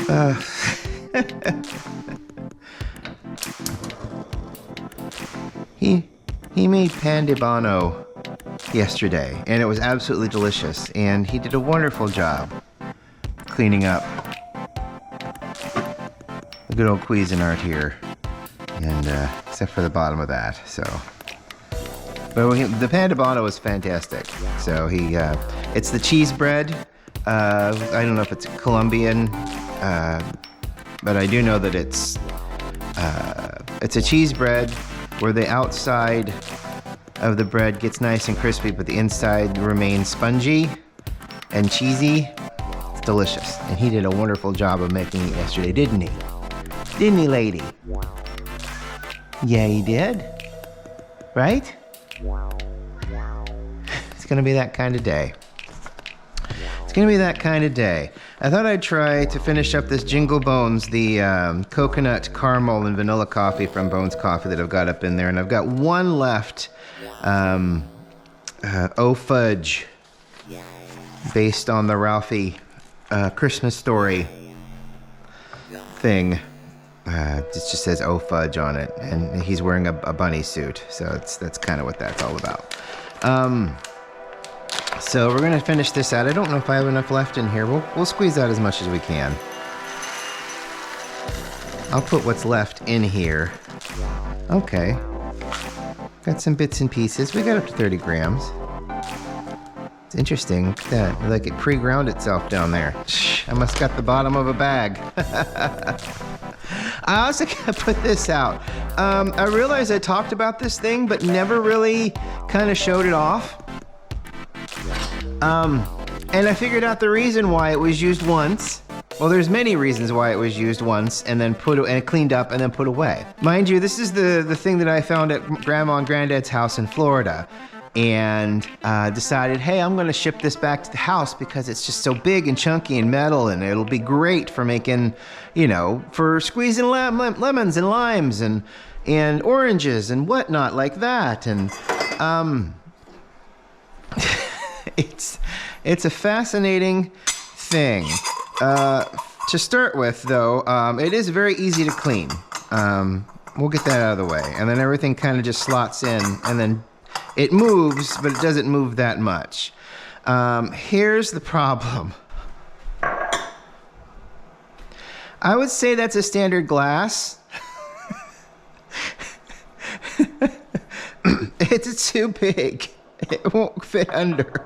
Uh, he made pan de bono yesterday, and it was absolutely delicious. And he did a wonderful job cleaning up the good old Cuisinart here, and except for the bottom of that. So, but the pan de bono was fantastic. So it's the cheese bread. I don't know if it's Colombian, but I do know that it's a cheese bread where the outside of the bread gets nice and crispy, but the inside remains spongy and cheesy. It's delicious. And he did a wonderful job of making it yesterday, didn't he? Didn't he, lady? Yeah, he did. Right? It's gonna be that kind of day. It's gonna be that kind of day. I thought I'd try to finish up this Jingle Bones, the coconut caramel and vanilla coffee from Bones Coffee that I've got up in there, and I've got one left, Oh Fudge, based on the Ralphie Christmas Story thing. It just says Oh Fudge on it, and he's wearing a bunny suit, so that's kind of what that's all about. So we're gonna finish this out. I don't know if I have enough left in here. We'll squeeze out as much as we can. I'll put what's left in here. Okay. Got some bits and pieces. We got up to 30 grams. It's interesting that like it pre-ground itself down there. I must got the bottom of a bag. I also gotta put this out. I realized I talked about this thing, but never really kind of showed it off. And I figured out the reason why it was used once. Well, there's many reasons why it was used once and then cleaned up and then put away. Mind you, this is the thing that I found at Grandma and Granddad's house in Florida, and decided, hey, I'm gonna ship this back to the house because it's just so big and chunky and metal, and it'll be great for making, for squeezing lemons and limes and oranges and whatnot like that. And it's a fascinating thing. To start with, though, it is very easy to clean. We'll get that out of the way, and then everything kind of just slots in, and then it moves, but it doesn't move that much. Here's the problem. I would say that's a standard glass. It's too big. It won't fit under.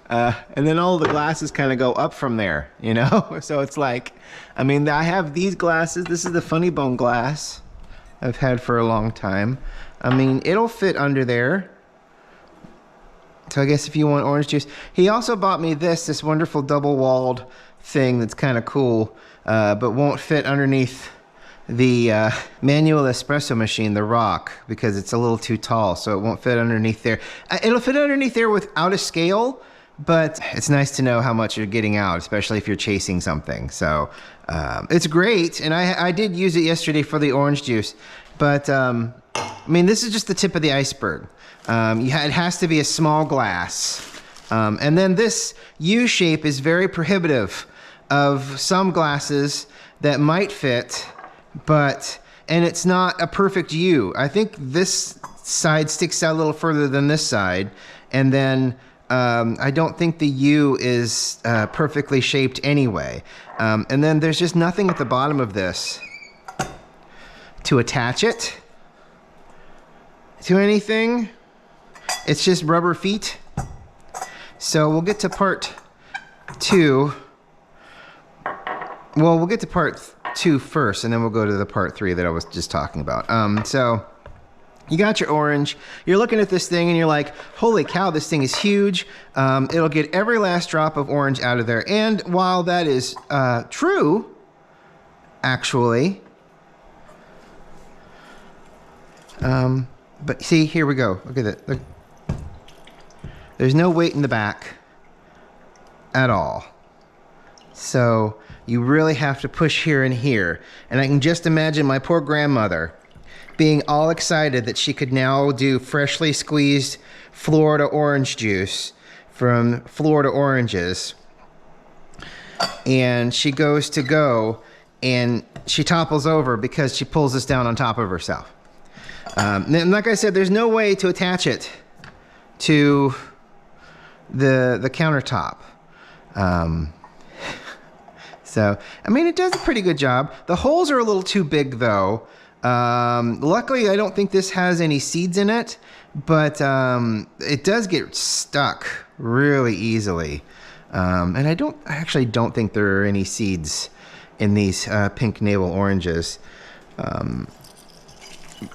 And then all the glasses kind of go up from there, So it's like, I have these glasses. This is the Funny Bone glass I've had for a long time. It'll fit under there. So I guess if you want orange juice. He also bought me this wonderful double-walled thing that's kind of cool, but won't fit underneath the manual espresso machine, the Rock, because it's a little too tall, so it won't fit underneath there. It'll fit underneath there without a scale, but it's nice to know how much you're getting out, especially if you're chasing something. So it's great, and I did use it yesterday for the orange juice, but this is just the tip of the iceberg. It has to be a small glass, and then this U shape is very prohibitive of some glasses that might fit, and it's not a perfect U. I think this side sticks out a little further than this side, and then I don't think the U is perfectly shaped anyway. And then there's just nothing at the bottom of this to attach it to anything. It's just rubber feet. So we'll get to part 2. Well, we'll get to part 2 first, and then we'll go to the part 3 that I was just talking about. So you got your orange. You're looking at this thing, and you're like, holy cow, this thing is huge. It'll get every last drop of orange out of there. And while that is true, actually, but see, here we go. Look at it. Look. There's no weight in the back at all. So you really have to push here and here. And I can just imagine my poor grandmother being all excited that she could now do freshly squeezed Florida orange juice from Florida Oranges. And she goes to go, and she topples over because she pulls this down on top of herself. And like I said, there's no way to attach it to the countertop. So, I mean, it does a pretty good job. The holes are a little too big, though. Luckily, I don't think this has any seeds in it, but it does get stuck really easily. And I actually don't think there are any seeds in these pink navel oranges.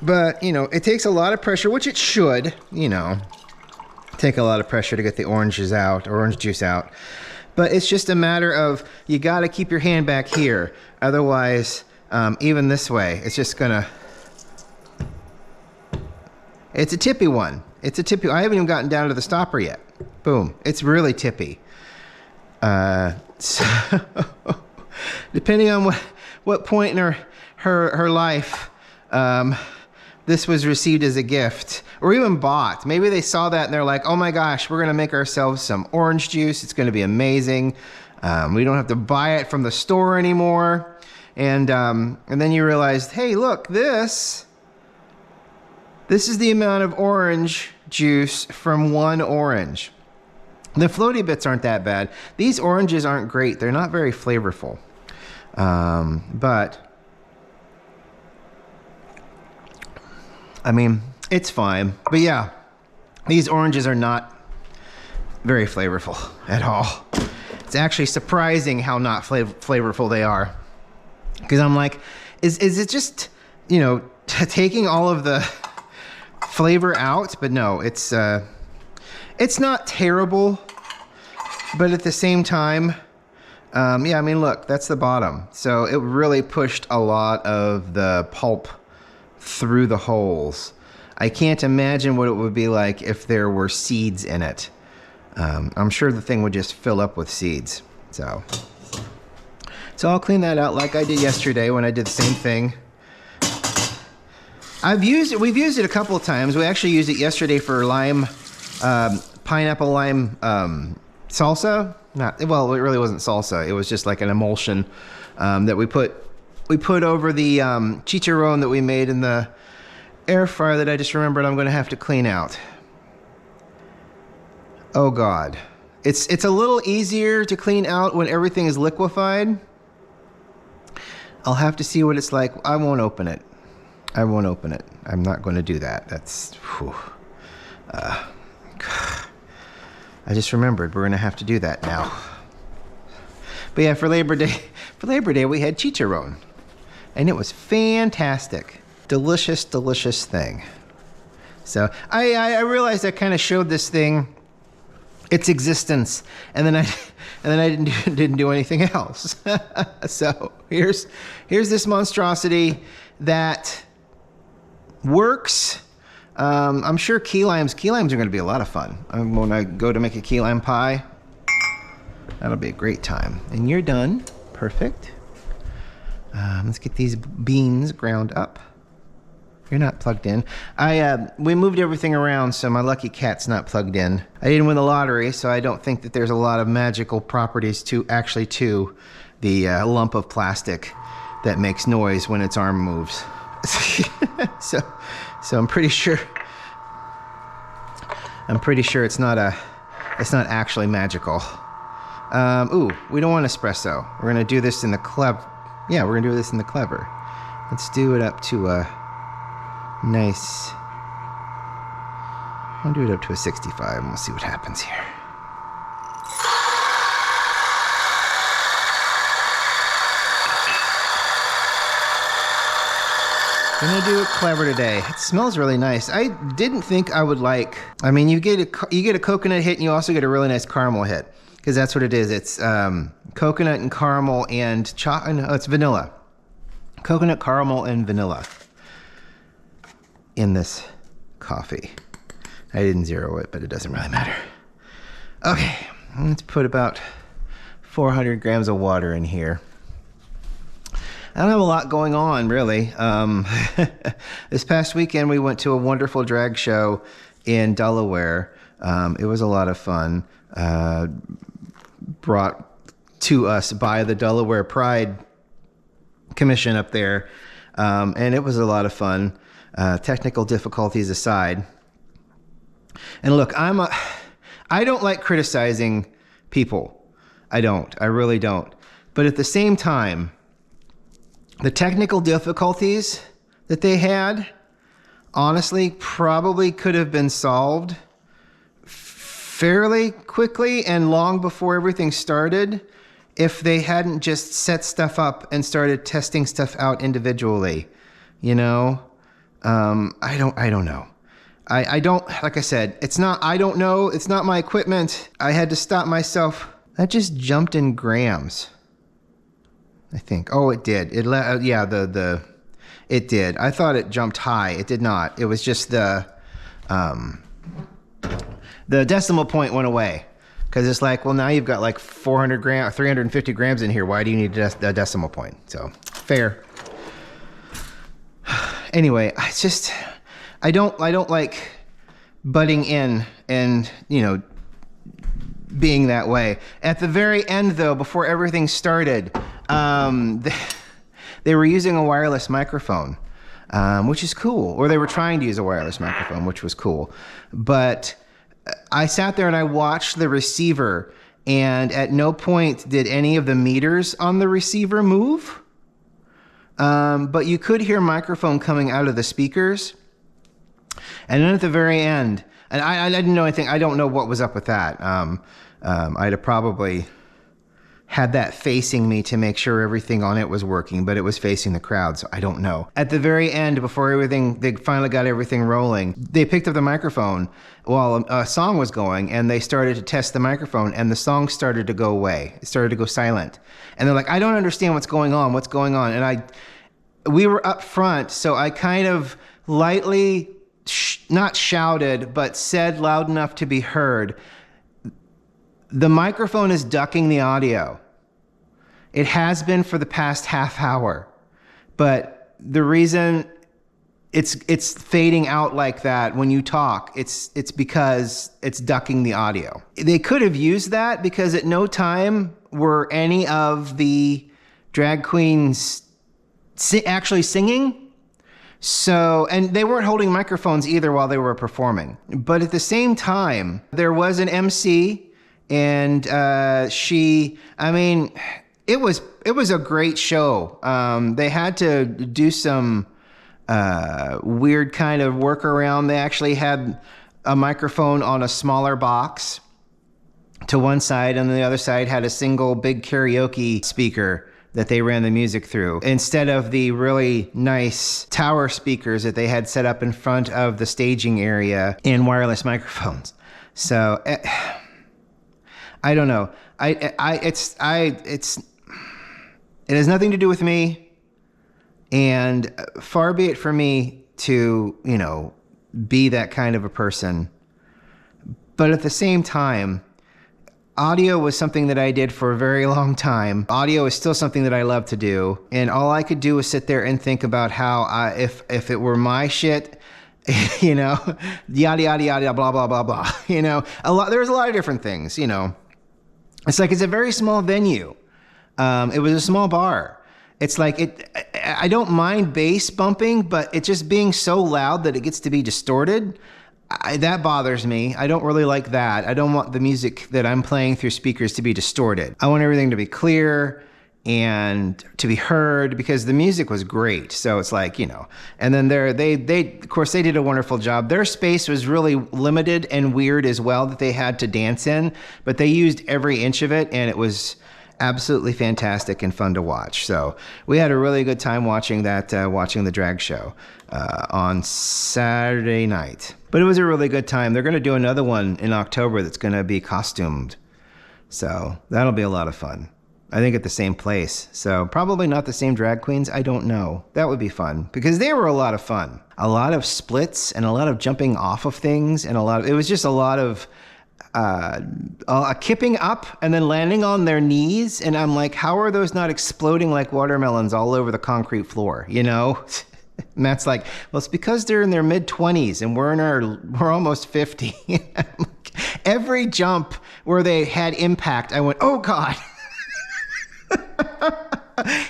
But, you know, it takes a lot of pressure, which it should, you know, take a lot of pressure to get the oranges out, orange juice out. But it's just a matter of, you got to keep your hand back here. Otherwise, even this way, it's just going to... It's a tippy one. It's a tippy... I haven't even gotten down to the stopper yet. Boom. It's really tippy. So depending on what point in her life this was received as a gift or even bought. Maybe they saw that and they're like, oh my gosh, we're going to make ourselves some orange juice. It's going to be amazing. We don't have to buy it from the store anymore. And then you realized, hey, look, this is the amount of orange juice from one orange. The floaty bits aren't that bad. These oranges aren't great. They're not very flavorful. But I mean, it's fine. But yeah, these oranges are not very flavorful at all. It's actually surprising how not flavorful they are. Because I'm like, is it just, you know, taking all of the flavor out? But no, it's not terrible. But at the same time, yeah, I mean, look, that's the bottom. So it really pushed a lot of the pulp through the holes. I can't imagine what it would be like if there were seeds in it. I'm sure the thing would just fill up with seeds. So I'll clean that out like I did yesterday when I did the same thing. We've used it a couple of times. We actually used it yesterday for pineapple lime salsa. Well, it really wasn't salsa. It was just like an emulsion that we put over the chicharron that we made in the air fryer that I just remembered I'm going to have to clean out. Oh God. It's a little easier to clean out when everything is liquefied. I'll have to see what it's like. I won't open it. I'm not going to do that. That's... Whew. I just remembered we're going to have to do that now. But yeah, for Labor Day we had chicharron. And it was fantastic. Delicious, delicious thing. So I realized I kind of showed this thing its existence, and then I didn't do anything else. So here's this monstrosity that works. I'm sure key limes are going to be a lot of fun. When I go to make a key lime pie, that'll be a great time. And you're done. Perfect. Let's get these beans ground up. You're not plugged in. We moved everything around, so my lucky cat's not plugged in. I didn't win the lottery, so I don't think that there's a lot of magical properties to the lump of plastic that makes noise when its arm moves. So I'm pretty sure it's not actually magical. Ooh, we don't want espresso. We're gonna do this in the clever. Yeah, we're gonna do this in the clever. Let's do it up to a nice. I'll do it up to a 65 and we'll see what happens here. Gonna do it clever today. It smells really nice. I didn't think I would like. I mean, you get a coconut hit and you also get a really nice caramel hit because that's what it is. It's coconut and caramel and no, it's vanilla. Coconut, caramel, and vanilla in this coffee. I didn't zero it, but it doesn't really matter. Okay, let's put about 400 grams of water in here. I don't have a lot going on, really. This past weekend, we went to a wonderful drag show in Delaware. It was a lot of fun. brought to us by the Delaware Pride Commission up there. And it was a lot of fun, technical difficulties aside. And look, I don't like criticizing people. I don't. I really don't. But at the same time, the technical difficulties that they had, honestly, probably could have been solved fairly quickly and long before everything started if they hadn't just set stuff up and started testing stuff out individually. You know? I don't know. I don't, like I said, I don't know. It's not my equipment. I had to stop myself. That just jumped in grams, I think. Oh, it did. It did. I thought it jumped high. It did not. It was just the decimal point went away. Because it's like, well, now you've got like 400 grams, 350 grams in here. Why do you need a decimal point? So, fair. Anyway, I don't like butting in and, you know, being that way. At the very end, though, before everything started, they were using a wireless microphone, which is cool. Or they were trying to use a wireless microphone, which was cool. But I sat there and I watched the receiver, and at no point did any of the meters on the receiver move. But you could hear microphone coming out of the speakers. And then at the very end, and I didn't know anything. I don't know what was up with that. I'd have probably had that facing me to make sure everything on it was working, but it was facing the crowd, so I don't know. At the very end, before they finally got everything rolling, they picked up the microphone while a song was going, and they started to test the microphone, and the song started to go away. It started to go silent. And they're like, I don't understand what's going on. And we were up front, so I kind of lightly, not shouted, but said loud enough to be heard, the microphone is ducking the audio. It has been for the past half hour. But the reason it's fading out like that when you talk, it's because it's ducking the audio. They could have used that because at no time were any of the drag queens actually singing. So, and they weren't holding microphones either while they were performing. But at the same time, there was an MC. And it was a great show. They had to do some weird kind of workaround. They actually had a microphone on a smaller box to one side, and the other side had a single big karaoke speaker that they ran the music through, instead of the really nice tower speakers that they had set up in front of the staging area and wireless microphones. So I don't know. It has nothing to do with me, and far be it for me to, you know, be that kind of a person. But at the same time, audio was something that I did for a very long time. Audio is still something that I love to do, and all I could do was sit there and think about how if it were my shit, you know, yada yada yada, blah blah blah blah. You know, there's a lot of different things. You know. It's like, it's a very small venue. It was a small bar. It's like, I don't mind bass bumping, but it just being so loud that it gets to be distorted, that bothers me. I don't really like that. I don't want the music that I'm playing through speakers to be distorted. I want everything to be clear and to be heard, because the music was great. So it's like, you know, and then they of course they did a wonderful job. Their space was really limited and weird as well, that they had to dance in, but they used every inch of it, and it was absolutely fantastic and fun to watch. So we had a really good time watching the drag show on Saturday night. But it was a really good time. They're going to do another one in October that's going to be costumed. So that'll be a lot of fun. I think at the same place. So probably not the same drag queens. I don't know. That would be fun, because they were a lot of fun. A lot of splits and a lot of jumping off of things, and it was just a lot of kipping up and then landing on their knees. And I'm like, how are those not exploding like watermelons all over the concrete floor? You know? Matt's like, well, it's because they're in their mid-20s and we're almost 50. Every jump where they had Impact, I went, oh God.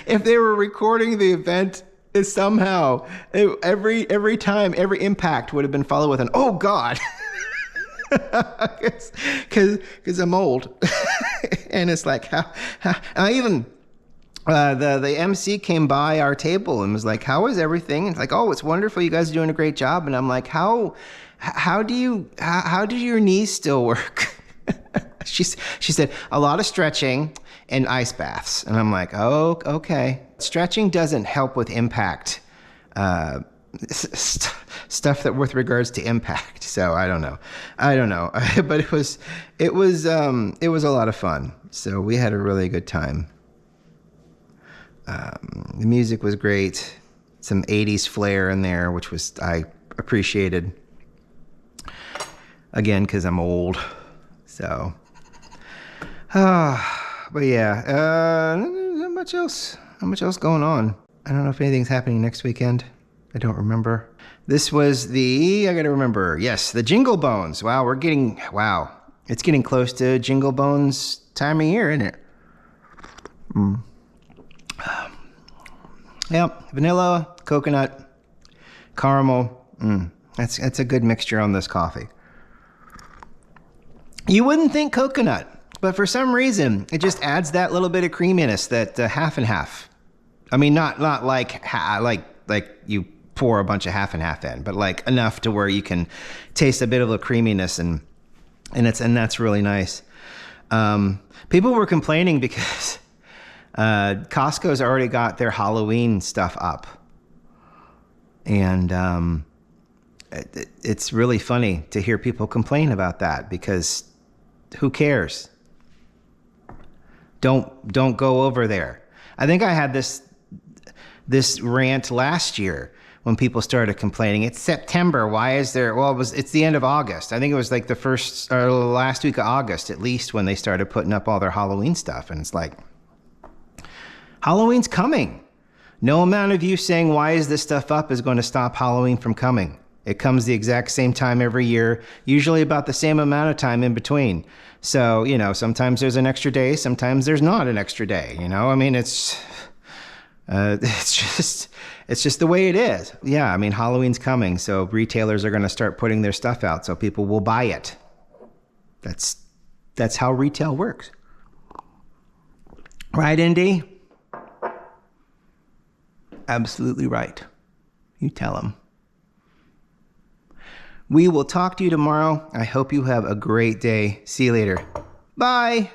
If they were recording the event, somehow every time, every Impact would have been followed with an oh God. Because I'm old. And it's like, how I even the MC came by our table and was like, how is everything? And it's like, oh, it's wonderful, you guys are doing a great job. And I'm like, how do your knees still work? She said, a lot of stretching and ice baths. And I'm like, oh, okay. Stretching doesn't help with Impact. Stuff that with regards to Impact. So I don't know. But it was a lot of fun. So we had a really good time. The music was great. Some 80s flair in there, which I appreciated. Again, because I'm old. So, but yeah, not much else. Not much else going on. I don't know if anything's happening next weekend. I don't remember. This was I gotta remember. Yes, the Jingle Bones. Wow, it's getting close to Jingle Bones time of year, isn't it? Yep, vanilla, coconut, caramel. That's a good mixture on this coffee. You wouldn't think coconut, but for some reason, it just adds that little bit of creaminess, that half and half. I mean, not like you pour a bunch of half and half in, but like enough to where you can taste a bit of a creaminess, and that's really nice. People were complaining because Costco's already got their Halloween stuff up, and it's really funny to hear people complain about that, because who cares? Don't go over there. I think I had this rant last year when people started complaining. It's September. Why is there? Well, it's the end of August. I think it was like the first or last week of August, at least, when they started putting up all their Halloween stuff. And it's like, Halloween's coming. No amount of you saying why is this stuff up is going to stop Halloween from coming. It comes the exact same time every year, usually about the same amount of time in between. So, sometimes there's an extra day, sometimes there's not an extra day. I mean, it's just the way it is. Yeah, I mean, Halloween's coming, so retailers are going to start putting their stuff out, so people will buy it. That's how retail works. Right, Indy? Absolutely right. You tell them. We will talk to you tomorrow. I hope you have a great day. See you later. Bye.